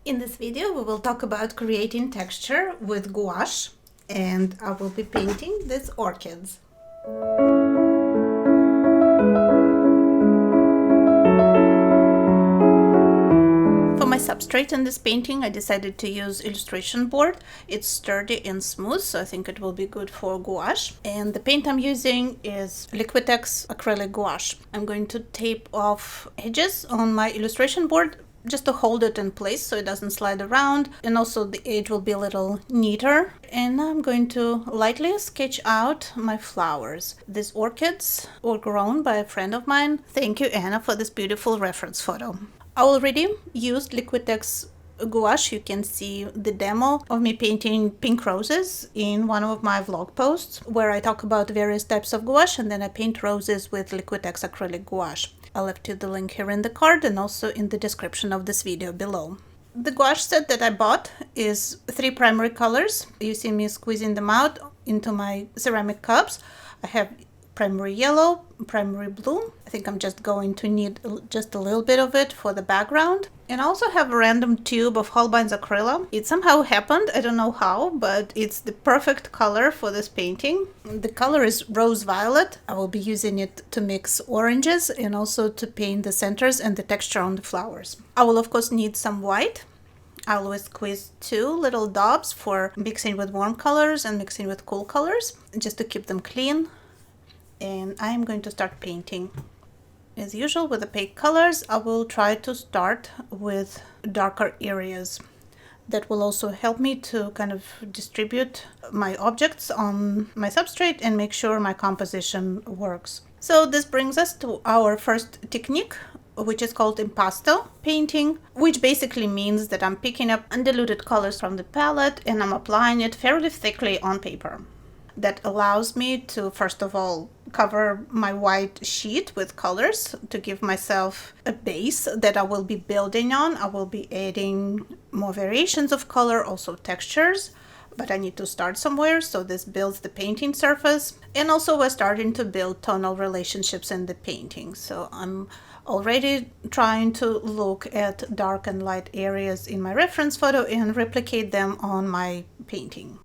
In this video, we will talk about creating texture with gouache, and I will be painting these orchids. For my substrate in this painting, I decided to use illustration board. It's sturdy and smooth, so I think it will be good for gouache. And the paint I'm using is Liquitex acrylic gouache. I'm going to tape off edges on my illustration board just to hold it in place so it doesn't slide around, and also the edge will be a little neater. And I'm going to lightly sketch out my flowers. These orchids were grown by a friend of mine. Thank you, Anna, for this beautiful reference photo. I already used Liquitex gouache. You can see the demo of me painting pink roses in one of my vlog posts where I talk about various types of gouache, and then I paint roses with Liquitex acrylic gouache. I'll left you the link here in the card and also in the description of this video below. The gouache set that I bought is 3 primary colors. You see me squeezing them out into my ceramic cups. I have primary yellow, primary blue. I think I'm just going to need just a little bit of it for the background. And I also have a random tube of Holbein's Acryla. It somehow happened, I don't know how, but it's the perfect color for this painting. The color is rose violet. I will be using it to mix oranges and also to paint the centers and the texture on the flowers. I will of course need some white. I always squeeze 2 little daubs for mixing with warm colors and mixing with cool colors, just to keep them clean. And I'm going to start painting. As usual with opaque colors, I will try to start with darker areas. That will also help me to kind of distribute my objects on my substrate and make sure my composition works. So this brings us to our first technique, which is called Impasto painting, which basically means that I'm picking up undiluted colors from the palette and I'm applying it fairly thickly on paper. That allows me to, first of all, cover my white sheet with colors to give myself a base that I will be building on. I will be adding more variations of color, also textures, but I need to start somewhere, so this builds the painting surface. And also we're starting to build tonal relationships in the painting. So I'm already trying to look at dark and light areas in my reference photo and replicate them on my painting.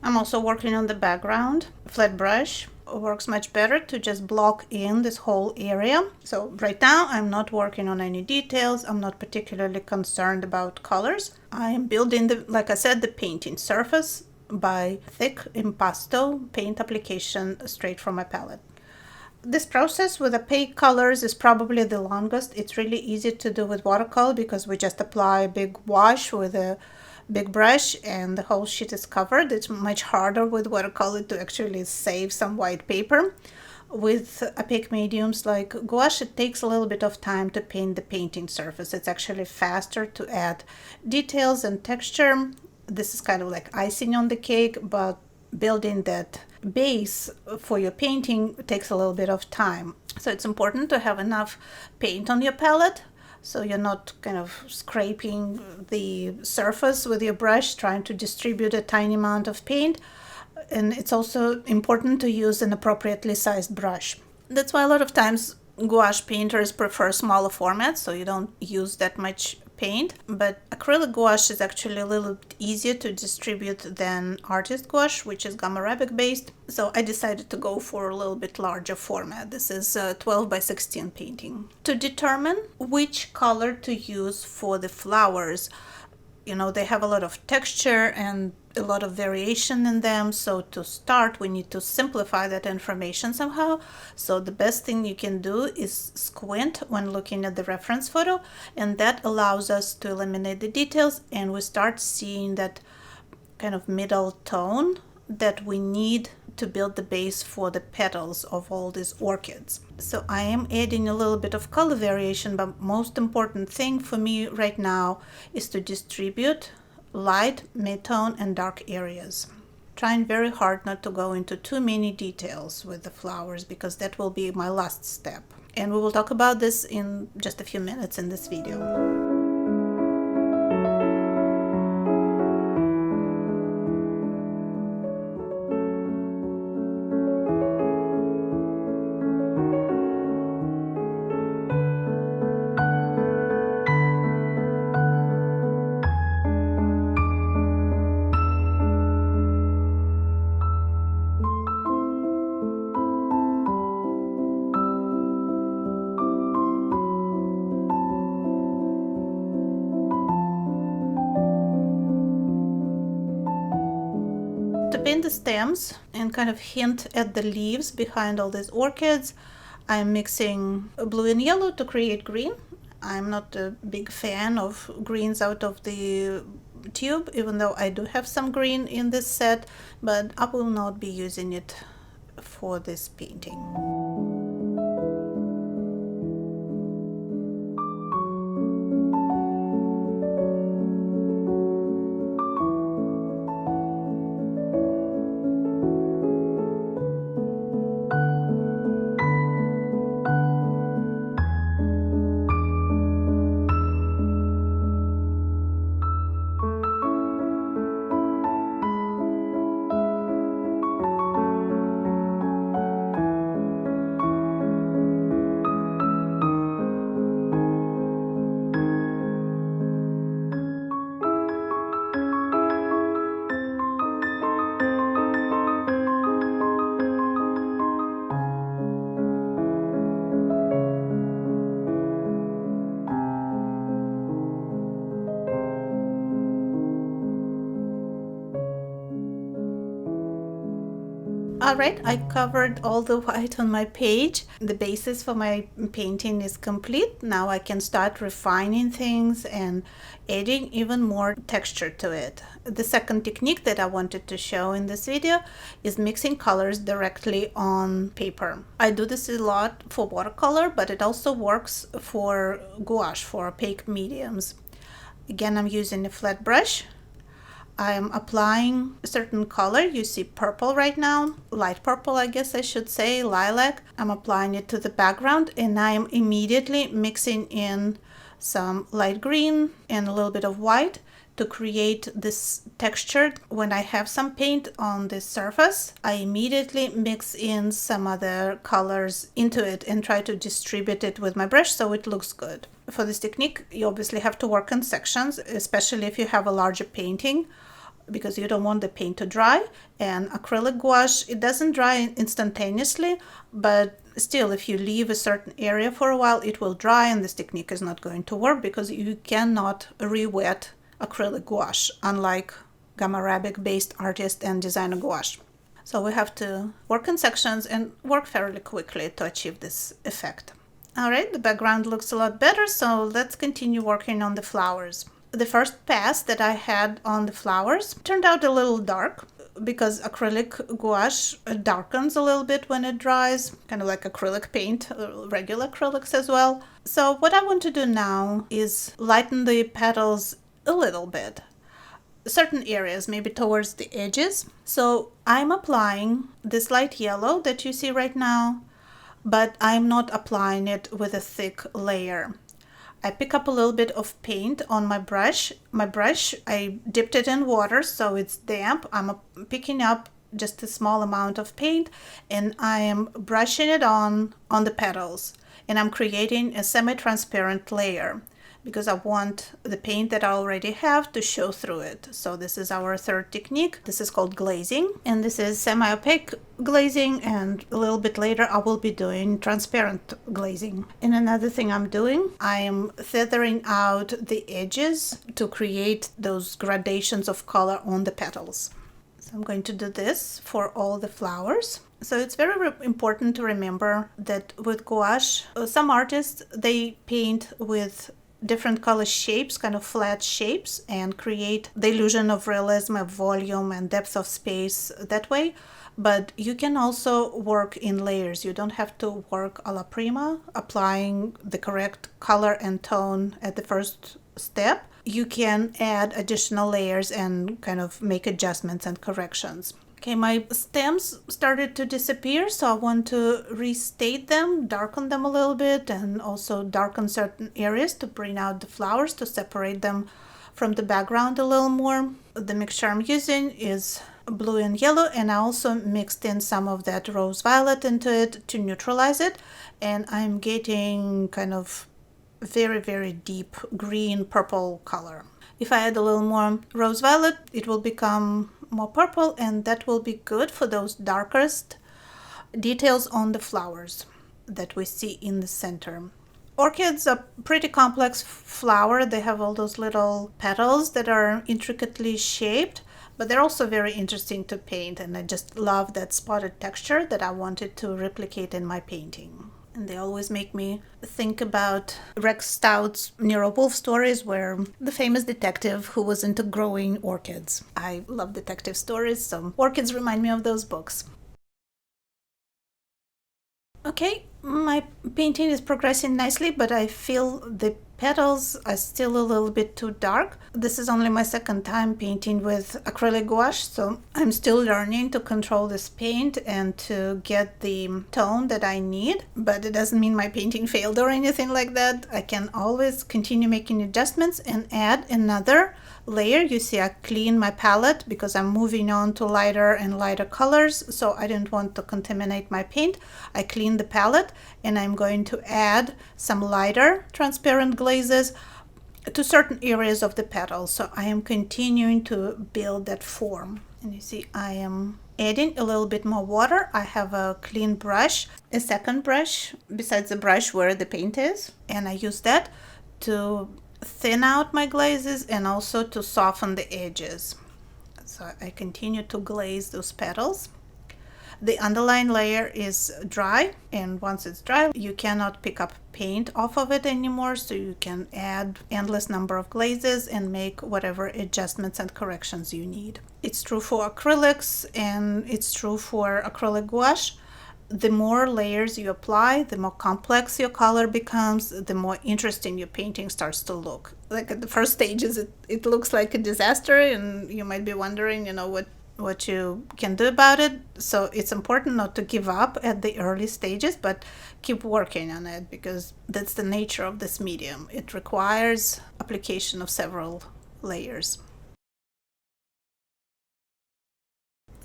I'm also working on the background. Flat brush works much better to just block in this whole area. So right now I'm not working on any details. I'm not particularly concerned about colors. I am building like I said, the painting surface by thick impasto paint application straight from my palette. This process with opaque colors is probably the longest. It's really easy to do with watercolor because we just apply a big wash with a big brush and the whole sheet is covered. It's much harder with watercolor to actually save some white paper. With opaque mediums like gouache, it takes a little bit of time to paint the painting surface. It's actually faster to add details and texture. This is kind of like icing on the cake, but building that base for your painting takes a little bit of time. So it's important to have enough paint on your palette, so you're not kind of scraping the surface with your brush, trying to distribute a tiny amount of paint. And it's also important to use an appropriately sized brush. That's why a lot of times gouache painters prefer smaller formats, so you don't use that much paint. But acrylic gouache is actually a little bit easier to distribute than artist gouache, which is gum arabic based. So I decided to go for a little bit larger format. This is a 12 by 16 painting. To determine which color to use for the flowers, you know, they have a lot of texture and a lot of variation in them. So to start, we need to simplify that information somehow. So the best thing you can do is squint when looking at the reference photo, and that allows us to eliminate the details and we start seeing that kind of middle tone that we need to build the base for the petals of all these orchids. So I am adding a little bit of color variation, but most important thing for me right now is to distribute light, mid-tone and dark areas. Trying very hard not to go into too many details with the flowers because that will be my last step. And we will talk about this in just a few minutes in this video. paint the stems and kind of hint at the leaves behind all these orchids, I'm mixing blue and yellow to create green. I'm not a big fan of greens out of the tube, even though I do have some green in this set, but I will not be using it for this painting. Alright, I covered all the white on my page. The basis for my painting is complete. Now I can start refining things and adding even more texture to it. The second technique that I wanted to show in this video is mixing colors directly on paper. I do this a lot for watercolor, but it also works for gouache, for opaque mediums. Again, I'm using a flat brush. I'm applying a certain color. You see purple right now, light purple, I guess I should say, lilac. I'm applying it to the background, and I'm immediately mixing in some light green and a little bit of white to create this texture. When I have some paint on the surface, I immediately mix in some other colors into it and try to distribute it with my brush so it looks good. For this technique, you obviously have to work in sections, especially if you have a larger painting, because you don't want the paint to dry. And acrylic gouache, it doesn't dry instantaneously, but still, if you leave a certain area for a while, it will dry, and this technique is not going to work because you cannot re-wet acrylic gouache, unlike Gamma Arabic based artist and designer gouache. So we have to work in sections and work fairly quickly to achieve this effect. Alright, the background looks a lot better, so let's continue working on the flowers. The first pass that I had on the flowers turned out a little dark because acrylic gouache darkens a little bit when it dries, kind of like acrylic paint, regular acrylics as well. So what I want to do now is lighten the petals a little bit. Certain areas, maybe towards the edges. So I'm applying this light yellow that you see right now, but I'm not applying it with a thick layer. I pick up a little bit of paint on my brush. I dipped it in water so it's damp. I'm picking up just a small amount of paint and I am brushing it on the petals. And I'm creating a semi-transparent layer because I want the paint that I already have to show through it. So this is our third technique. This is called glazing, and this is semi-opaque glazing, and a little bit later I will be doing transparent glazing. And another thing I'm doing, I am feathering out the edges to create those gradations of color on the petals. So I'm going to do this for all the flowers. So it's very important to remember that with gouache, some artists, they paint with different color shapes, kind of flat shapes, and create the illusion of realism, of volume and depth of space that way. But you can also work in layers. You don't have to work a la prima, applying the correct color and tone at the first step. You can add additional layers and kind of make adjustments and corrections. Okay, my stems started to disappear, so I want to restate them, darken them a little bit, and also darken certain areas to bring out the flowers, to separate them from the background a little more. The mixture I'm using is blue and yellow, and I also mixed in some of that rose violet into it to neutralize it, and I'm getting kind of very, very deep green purple color. If I add a little more rose violet, it will become more purple, and that will be good for those darkest details on the flowers that we see in the center. Orchids are pretty complex flower. They have all those little petals that are intricately shaped, but they're also very interesting to paint, and I just love that spotted texture that I wanted to replicate in my painting. And they always make me think about Rex Stout's Nero Wolfe stories, where the famous detective who was into growing orchids. I love detective stories, so orchids remind me of those books. Okay, my painting is progressing nicely, but I feel the petals are still a little bit too dark. This is only my second time painting with acrylic gouache, so I'm still learning to control this paint and to get the tone that I need, but it doesn't mean my painting failed or anything like that. I can always continue making adjustments and add another layer. You see, I clean my palette because I'm moving on to lighter and lighter colors, so I didn't want to contaminate my paint. I cleaned the palette and I'm going to add some lighter transparent glazes to certain areas of the petals. So I am continuing to build that form. And you see, I am adding a little bit more water. I have a clean brush, a second brush besides the brush where the paint is, and I use that to thin out my glazes and also to soften the edges. So I continue to glaze those petals. The underlying layer is dry, and once it's dry, you cannot pick up paint off of it anymore, so you can add endless number of glazes and make whatever adjustments and corrections you need. It's true for acrylics and it's true for acrylic gouache. The more layers you apply, the more complex your color becomes, the more interesting your painting starts to look. Like at the first stages, it looks like a disaster, and you might be wondering, what you can do about it. So it's important not to give up at the early stages, but keep working on it, because that's the nature of this medium. It requires application of several layers.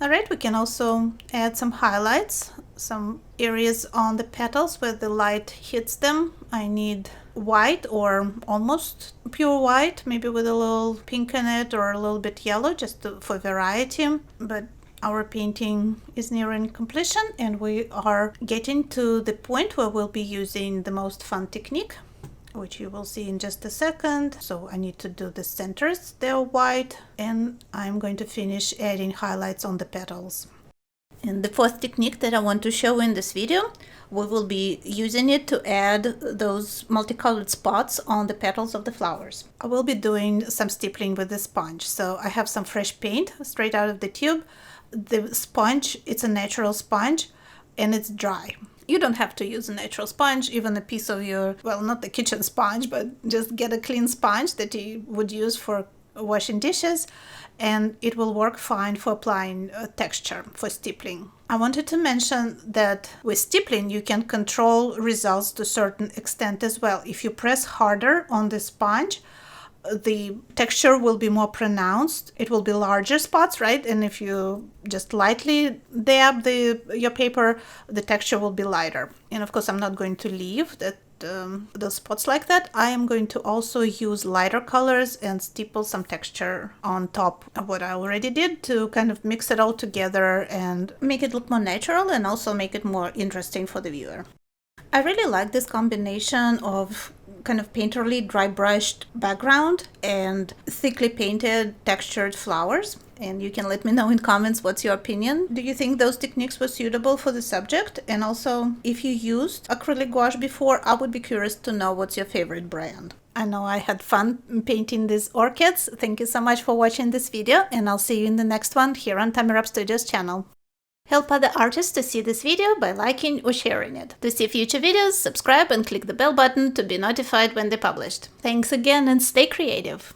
All right, we can also add some highlights, some areas on the petals where the light hits them. I need white or almost pure white, maybe with a little pink in it or a little bit yellow, just for variety. But our painting is nearing completion, and we are getting to the point where we'll be using the most fun technique, which you will see in just a second. So I need to do the centers, they're white, and I'm going to finish adding highlights on the petals. And the fourth technique that I want to show in this video, we will be using it to add those multicolored spots on the petals of the flowers. I will be doing some stippling with the sponge. So I have some fresh paint straight out of the tube. The sponge, it's a natural sponge and it's dry. You don't have to use a natural sponge, even a piece of your, well, not the kitchen sponge, but just get a clean sponge that you would use for washing dishes, and it will work fine for applying texture, for stippling. I wanted to mention that with stippling, you can control results to a certain extent as well. If you press harder on the sponge, the texture will be more pronounced. It will be larger spots, right? And if you just lightly dab your paper, the texture will be lighter. And of course, I'm not going to leave those spots like that. I am going to also use lighter colors and stipple some texture on top of what I already did to kind of mix it all together and make it look more natural and also make it more interesting for the viewer. I really like this combination of kind of painterly dry brushed background and thickly painted textured flowers. And you can let me know in comments what's your opinion. Do you think those techniques were suitable for the subject? And also, if you used acrylic gouache before, I would be curious to know what's your favorite brand. I know I had fun painting these orchids. Thank you so much for watching this video, and I'll see you in the next one here on Tamirab Studios channel. Help other artists to see this video by liking or sharing it. To see future videos, subscribe and click the bell button to be notified when they're published. Thanks again and stay creative!